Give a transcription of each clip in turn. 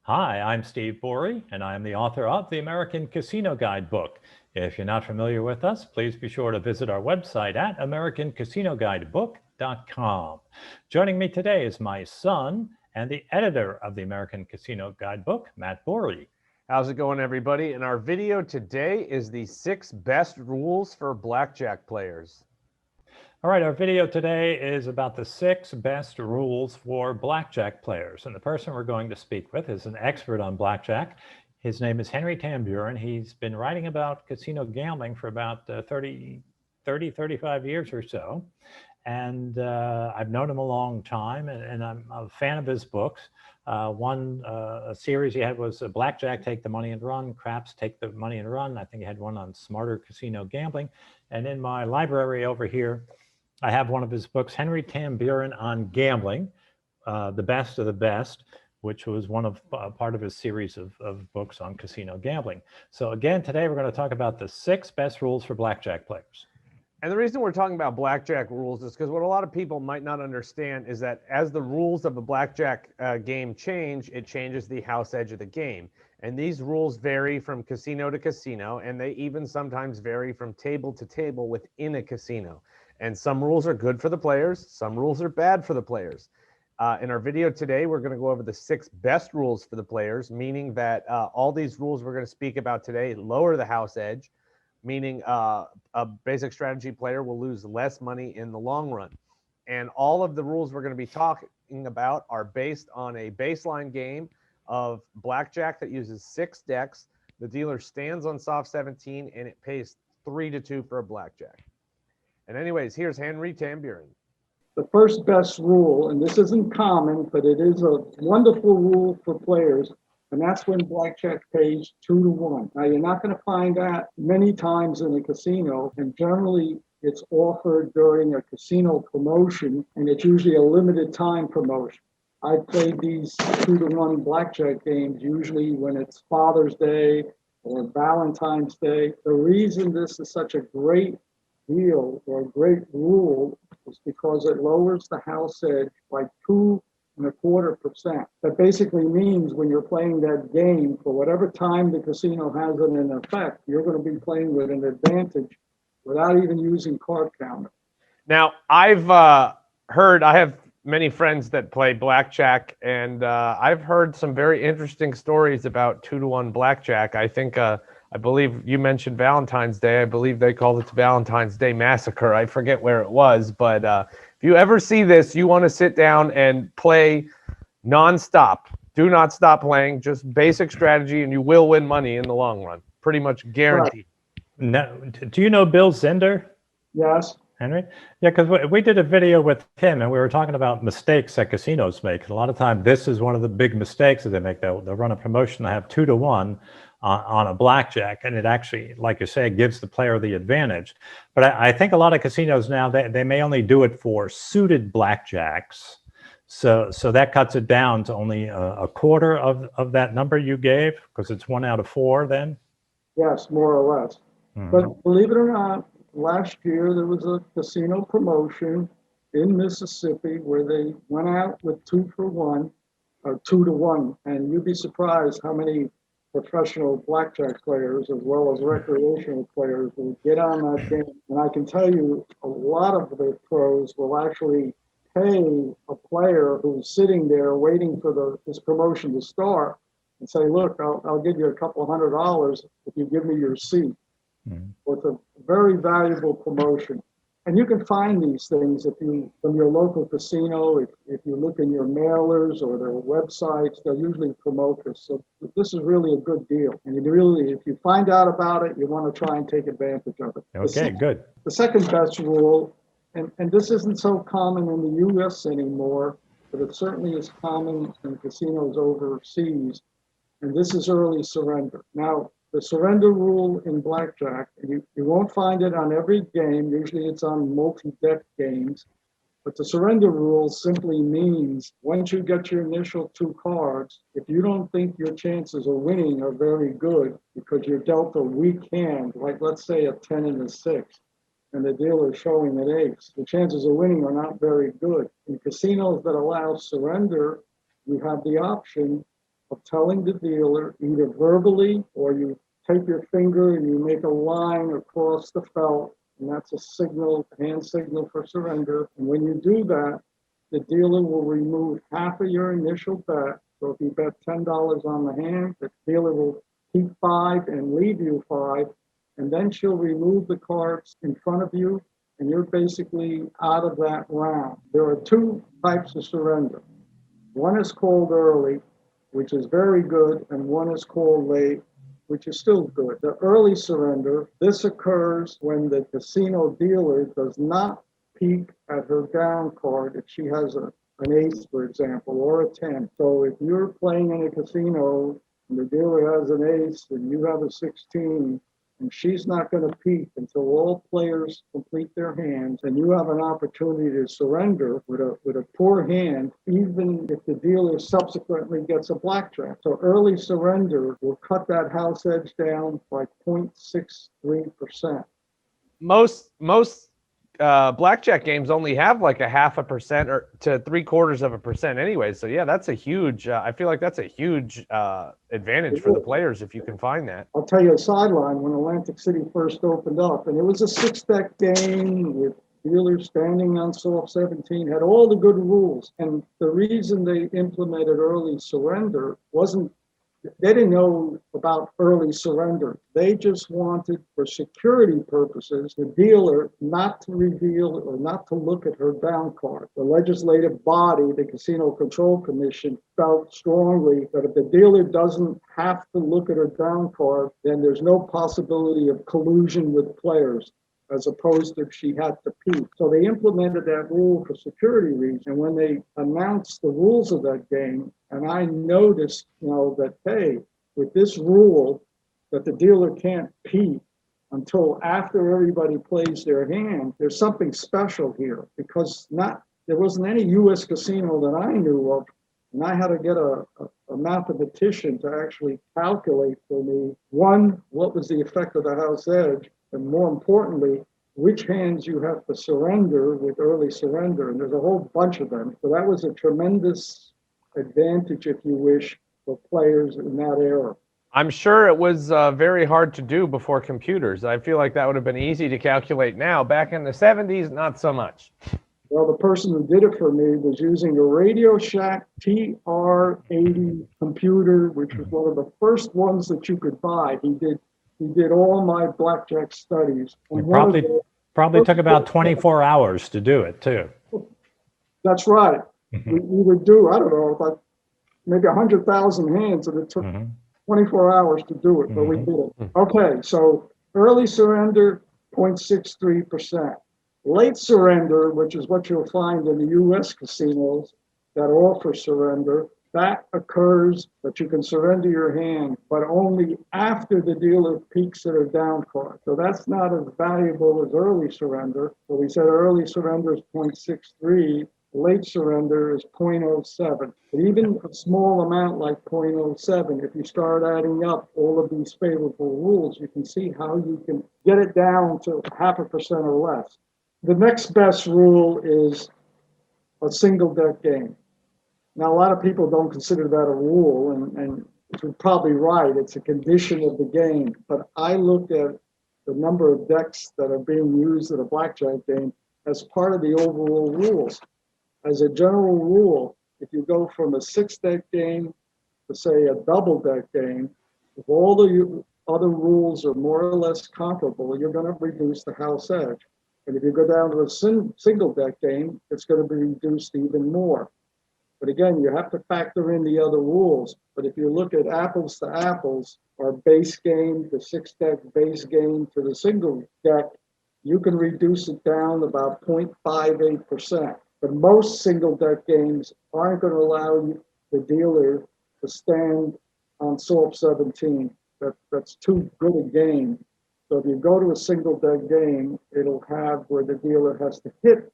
Hi, I'm Steve Bourie, and I am the author of the American Casino Guidebook. If you're not familiar with us, please be sure to visit our website at americancasinoguidebook.com. Joining me today is my son and the editor of the American Casino Guidebook, Matt Bourie. How's it going, everybody? And our video today is the 6 best rules for blackjack players. All right, our video today is about the 6 best rules for blackjack players. And the person we're going to speak with is an expert on blackjack. His name is Henry Tamburin. He's been writing about casino gambling for about 35 years or so. And I've known him a long time, and I'm a fan of his books. A series he had was Blackjack, Take the Money and Run, Craps, Take the Money and Run. I think he had one on smarter casino gambling. And in my library over here, I have one of his books, Henry Tamburin on Gambling, The Best of the Best, which was part of his series of books on casino gambling. So again, today we're going to talk about the 6 best rules for blackjack players. And the reason we're talking about blackjack rules is because what a lot of people might not understand is that as the rules of the blackjack game change, it changes the house edge of the game. And these rules vary from casino to casino, and they even sometimes vary from table to table within a casino. And some rules are good for the players, some rules are bad for the players. In our video today, we're going to go over the 6 best rules for the players, meaning that all these rules we're going to speak about today lower the house edge, meaning a basic strategy player will lose less money in the long run. And all of the rules we're going to be talking about are based on a baseline game of blackjack that uses 6 decks. The dealer stands on soft 17 and it pays 3-2 for a blackjack. And anyways, here's Henry Tamburin. The first best rule, and this isn't common, but it is a wonderful rule for players, and that's when blackjack pays 2-1. Now, you're not going to find that many times in a casino, and generally it's offered during a casino promotion, and it's usually a limited time promotion. I played these 2-1 blackjack games usually when it's Father's Day or Valentine's Day. The reason this is such a great deal or a great rule is because it lowers the house edge by 2.25%. That basically means when you're playing that game, for whatever time the casino has it in effect, you're going to be playing with an advantage without even using card counter. Now, I've heard, I have many friends that play blackjack, and I've heard some very interesting stories about 2-1 blackjack. I believe you mentioned Valentine's Day. I believe they called it the Valentine's Day Massacre. I forget where it was, but if you ever see this, you want to sit down and play nonstop. Do not stop playing, just basic strategy, and you will win money in the long run. Pretty much guaranteed. Right. Now, do you know Bill Zender? Yes. Henry? Yeah, because we did a video with him, and we were talking about mistakes that casinos make. And a lot of times, this is one of the big mistakes that they make. They'll run a promotion to have 2-1 on a blackjack, and it actually, like you say, gives the player the advantage. But I think a lot of casinos now, they may only do it for suited blackjacks. So that cuts it down to only a quarter of that number you gave, because it's 1 out of 4 then? Yes, more or less. Mm-hmm. But believe it or not, last year there was a casino promotion in Mississippi where they went out with 2-for-1 or 2-1, and you'd be surprised how many professional blackjack players as well as recreational players will get on that game. And I can tell you a lot of the pros will actually pay a player who's sitting there waiting for this promotion to start and say, look, I'll give you a couple $100 if you give me your seat. Mm-hmm. It's a very valuable promotion. And you can find these things from your local casino. If you look in your mailers or their websites, they'll usually promote this. So this is really a good deal. And if you find out about it, you want to try and take advantage of it. Okay, good. The second best rule, and this isn't so common in the U.S. anymore, but it certainly is common in casinos overseas, and this is early surrender. Now, the surrender rule in blackjack, you won't find it on every game. Usually it's on multi-deck games. But the surrender rule simply means once you get your initial 2 cards, if you don't think your chances of winning are very good because you're dealt a weak hand, like let's say a 10 and a 6, and the dealer is showing an ace, the chances of winning are not very good. In casinos that allow surrender, you have the option of telling the dealer, either verbally or you take your finger and you make a line across the felt, and that's a signal, hand signal for surrender. And when you do that, the dealer will remove half of your initial bet. So if you bet $10 on the hand, the dealer will keep 5 and leave you 5, and then she'll remove the cards in front of you, and you're basically out of that round. There are 2 types of surrender. One is called early, which is very good, and one is called late, which is still good. The early surrender, this occurs when the casino dealer does not peek at her down card if she has an ace, for example, or a 10. So if you're playing in a casino and the dealer has an ace and you have a 16, and she's not going to peek until all players complete their hands, and you have an opportunity to surrender with a poor hand, even if the dealer subsequently gets a blackjack. So early surrender will cut that house edge down by 0.63%. Most blackjack games only have like 0.5% or to 0.75% anyway. So yeah, that's a huge. I feel like that's a huge advantage for the players if you can find that. I'll tell you a sideline when Atlantic City first opened up, and it was a 6-deck game with dealers standing on soft 17, had all the good rules. And the reason they implemented early surrender wasn't, they didn't know about early surrender. They just wanted, for security purposes, the dealer not to reveal or not to look at her down card. The legislative body, the Casino Control Commission, felt strongly that if the dealer doesn't have to look at her down card, then there's no possibility of collusion with players, as opposed to if she had to peek. So they implemented that rule for security reasons. And when they announced the rules of that game, and I noticed, that, hey, with this rule that the dealer can't peek until after everybody plays their hand, there's something special here, because there wasn't any U.S. casino that I knew of, and I had to get a mathematician to actually calculate for me, one, what was the effect of the house edge, and more importantly, which hands you have to surrender with early surrender. And there's a whole bunch of them. So that was a tremendous advantage, if you wish, for players in that era. I'm sure it was very hard to do before computers. I feel like that would have been easy to calculate now. Back in the 70s, not so much. Well, the person who did it for me was using a Radio Shack TR-80 computer, which was one of the first ones that you could buy. He did all my blackjack studies. And probably took about 24 hours to do it too. That's right. We would do, I don't know, like maybe 100,000 hands, and it took 24 hours to do it, but we did it. Okay, so early surrender, 0.63%. Late surrender, which is what you'll find in the U.S. casinos that offer surrender, that occurs that you can surrender your hand, but only after the dealer peeks at her down card. So that's not as valuable as early surrender. So we said early surrender is 0.63, late surrender is 0.07. But even a small amount like 0.07, if you start adding up all of these favorable rules, you can see how you can get it down to 0.5% or less. The next best rule is a single deck game. Now, a lot of people don't consider that a rule, and you're probably right. It's a condition of the game. But I look at the number of decks that are being used in a blackjack game as part of the overall rules. As a general rule, if you go from a 6-deck game to, say, a double-deck game, if all the other rules are more or less comparable, you're going to reduce the house edge. And if you go down to a single-deck game, it's going to be reduced even more. But again, you have to factor in the other rules. But if you look at apples to apples, our base game, the 6-deck base game to the single deck, you can reduce it down about 0.58%. But most single deck games aren't going to allow the dealer to stand on soft 17. That's too good a game. So if you go to a single deck game, it'll have where the dealer has to hit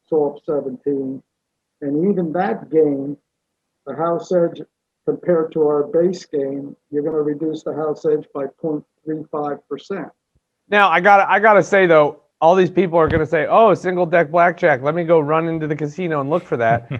soft 17. And even that game, the house edge compared to our base game, you're going to reduce the house edge by 0.35%. Now, I gotta say though, all these people are going to say, oh, single deck blackjack. Let me go run into the casino and look for that.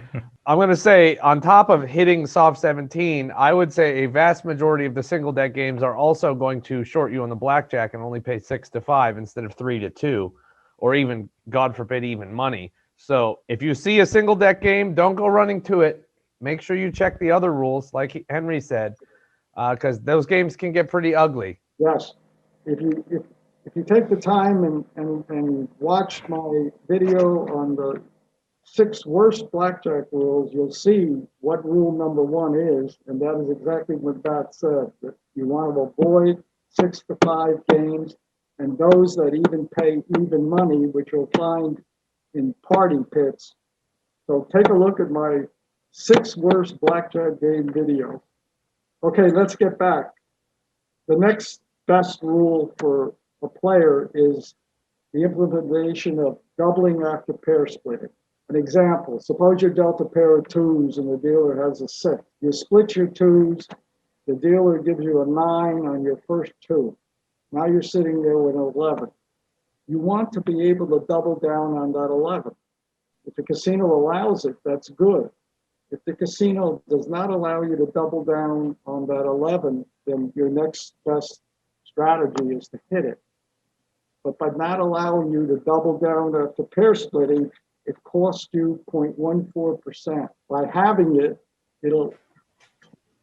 I'm going to say, on top of hitting soft 17, I would say a vast majority of the single deck games are also going to short you on the blackjack and only pay 6 to 5 instead of 3 to 2, or even, God forbid, even money. So if you see a single deck game, don't go running to it. Make sure you check the other rules, like Henry said, because those games can get pretty ugly. Yes. If you take the time and watch my video on the 6 worst blackjack rules, you'll see what rule number 1 is, and that is exactly what Matt said, that you want to avoid 6 to 5 games and those that even pay even money, which you'll find in party pits. So take a look at my 6 worst blackjack game video. Okay, let's get back. The next best rule for a player is the implementation of doubling after pair splitting. An example, suppose you're dealt a pair of 2s and the dealer has a 6. You split your 2s, the dealer gives you a 9 on your first 2. Now you're sitting there with an 11. You want to be able to double down on that 11. If the casino allows it, that's good. If the casino does not allow you to double down on that 11, then your next best strategy is to hit it. But by not allowing you to double down after pair splitting, it costs you 0.14%. By having it, it'll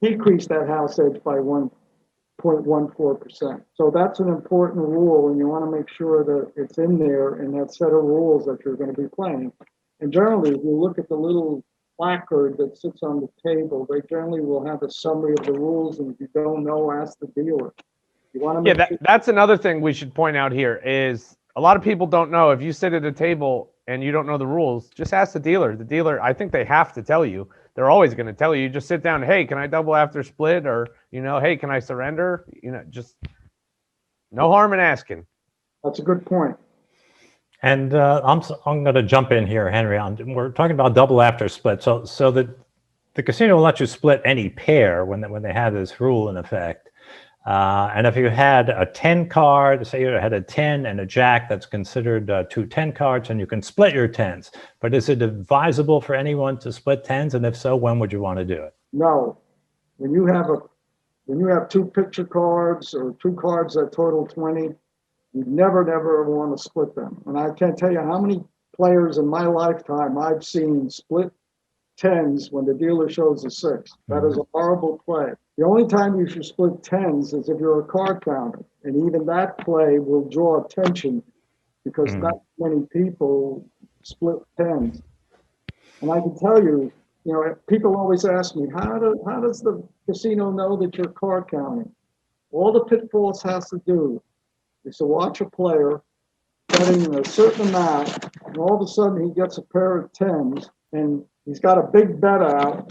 decrease that house edge by 1.14%. So that's an important rule, and you want to make sure that it's in there in that set of rules that you're going to be playing. And generally, if you look at the little placard that sits on the table, they generally will have a summary of the rules, and if you don't know, ask the dealer. You want to make sure. That's another thing we should point out here is a lot of people don't know. If you sit at a table and you don't know the rules, just ask the dealer. The dealer, I think they have to tell you. They're always going to tell you. You just sit down, hey, can I double after split? Or, hey, can I surrender? Just no harm in asking. That's a good point. And I'm going to jump in here, Henry. We're talking about double after split. So the casino will let you split any pair when they have this rule in effect. And if you had a 10 card, say you had a 10 and a jack, that's considered 2 10 cards, and you can split your 10s. But is it advisable for anyone to split 10s? And if so, when would you want to do it? No. When you have 2 picture cards or 2 cards that total 20, you never want to split them. And I can't tell you how many players in my lifetime I've seen split 10s when the dealer shows a 6. That is a horrible play. The only time you should split 10s is if you're a card counter. And even that play will draw attention because not many people split 10s. And I can tell you, people always ask me, how does the casino know that you're card counting? All the pitfalls has to do is to watch a player betting a certain amount, and all of a sudden he gets a pair of 10s, and he's got a big bet out.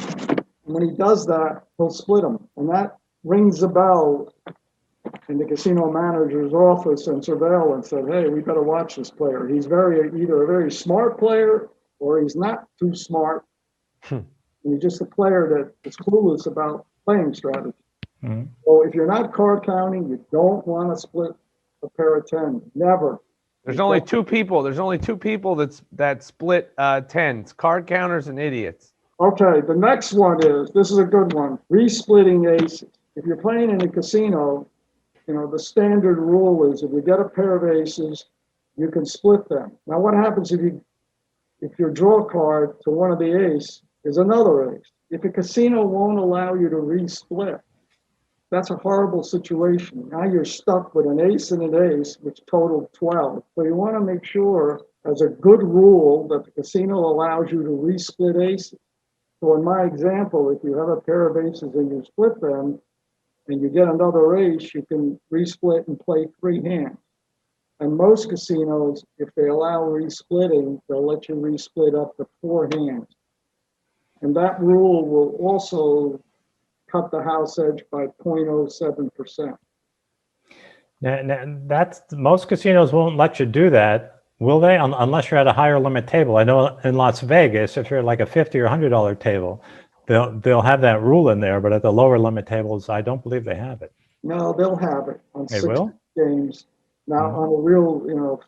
And when he does that, he'll split them. And that rings a bell in the casino manager's office and surveillance that, hey, we better watch this player. He's either a very smart player or he's not too smart. And he's just a player that is clueless about playing strategy. So if you're not card counting, you don't want to split a pair of 10. Never. There's only 2 people. There's only 2 people that split 10s, card counters and idiots. Okay, the next one this is a good one, re-splitting aces. If you're playing in a casino, the standard rule is if you get a pair of aces, you can split them. Now what happens if your draw card to one of the ace is another ace? If a casino won't allow you to re-split, that's a horrible situation. Now you're stuck with an ace and an ace, which totaled 12. So you want to make sure, as a good rule, that the casino allows you to re-split aces. So in my example, if you have a pair of aces and you split them, and you get another ace, you can re-split and play 3 hands. And most casinos, if they allow re-splitting, they'll let you re-split up to 4 hands. And that rule will also cut the house edge by 0.07%. Now, most casinos won't let you do that, will they? Unless you're at a higher limit table. I know in Las Vegas, if you're like a $50 or $100 table, they'll have that rule in there. But at the lower limit tables, I don't believe they have it. No, they'll have it on They 6 will? games. Now, on the real,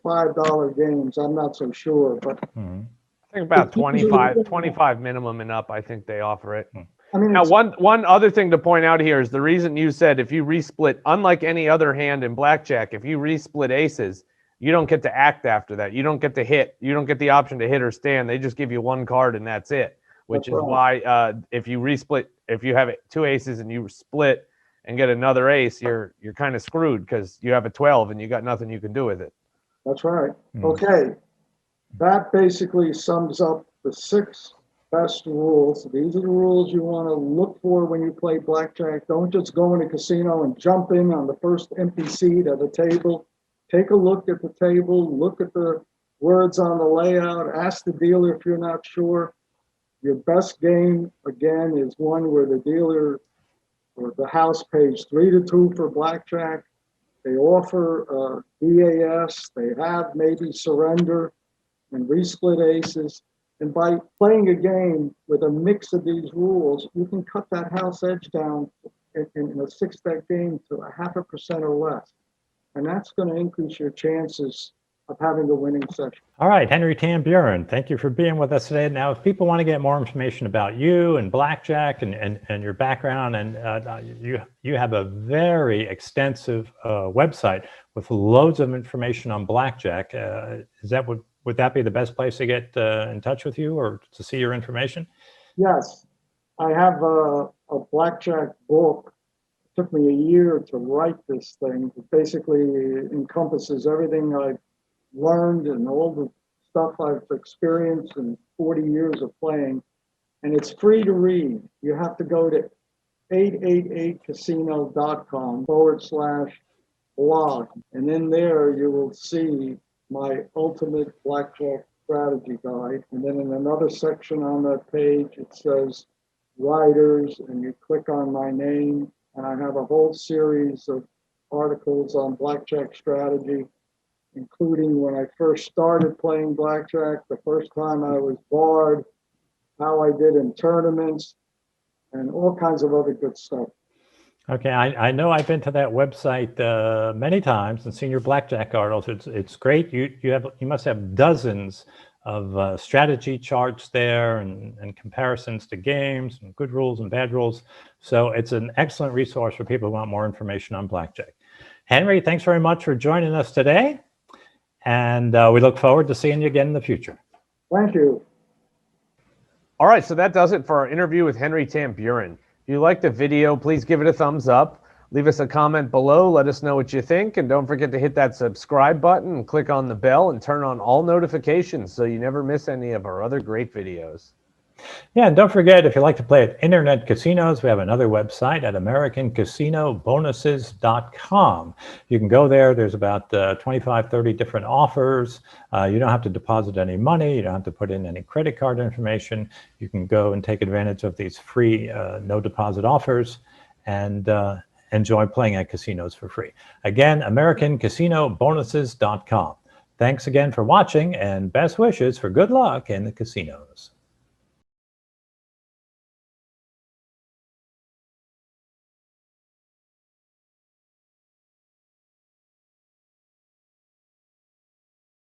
$5 games, I'm not so sure, but I think about 25 minimum and up, I think they offer it. I mean, Now, one other thing to point out here is the reason you said if you resplit, unlike any other hand in blackjack, if you resplit aces, you don't get to act after that. You don't get to hit. You don't get the option to hit or stand. They just give you one card and that's it, which is why if you resplit, if you have two aces and you split and get another ace, you're kind of screwed because you have a 12 and you got nothing you can do with it. That's right. Okay. That basically sums up the 6 best rules. These are the rules you want to look for when you play blackjack. Don't just go in a casino and jump in on the first empty seat at the table. Take a look at the table, look at the words on the layout, ask the dealer if you're not sure. Your best game, again, is one where the dealer or the house pays 3-2 for blackjack. They offer BAS, they have maybe surrender and resplit aces. And by playing a game with a mix of these rules, you can cut that house edge down in a 6-bet game to 0.5% or less. And that's going to increase your chances of having a winning session. All right, Henry Tamburin, thank you for being with us today. Now, if people want to get more information about you and blackjack and your background, and you have a very extensive website with loads of information on blackjack. Would that be the best place to get in touch with you or to see your information? Yes, I have a blackjack book. It took me a year to write this thing. It basically encompasses everything I've learned and all the stuff I've experienced in 40 years of playing. And it's free to read. You have to go to 888casino.com/blog. And in there you will see my ultimate blackjack strategy guide. And then in another section on that page, it says writers, and you click on my name, and I have a whole series of articles on blackjack strategy, including when I first started playing blackjack, the first time I was barred, how I did in tournaments, and all kinds of other good stuff. Okay, I know I've been to that website many times and seen your blackjack articles. It's great. You must have dozens of strategy charts there and comparisons to games and good rules and bad rules. So it's an excellent resource for people who want more information on blackjack. Henry, thanks very much for joining us today. And we look forward to seeing you again in the future. Thank you. All right, so that does it for our interview with Henry Tamburin. If you liked the video, please give it a thumbs up. Leave us a comment below. Let us know what you think. And don't forget to hit that subscribe button and click on the bell and turn on all notifications so you never miss any of our other great videos. Yeah, and don't forget, if you like to play at internet casinos, we have another website at AmericanCasinoBonuses.com. You can go there. There's about 25, 30 different offers. You don't have to deposit any money. You don't have to put in any credit card information. You can go and take advantage of these free no deposit offers and enjoy playing at casinos for free. Again, AmericanCasinoBonuses.com. Thanks again for watching, and best wishes for good luck in the casinos.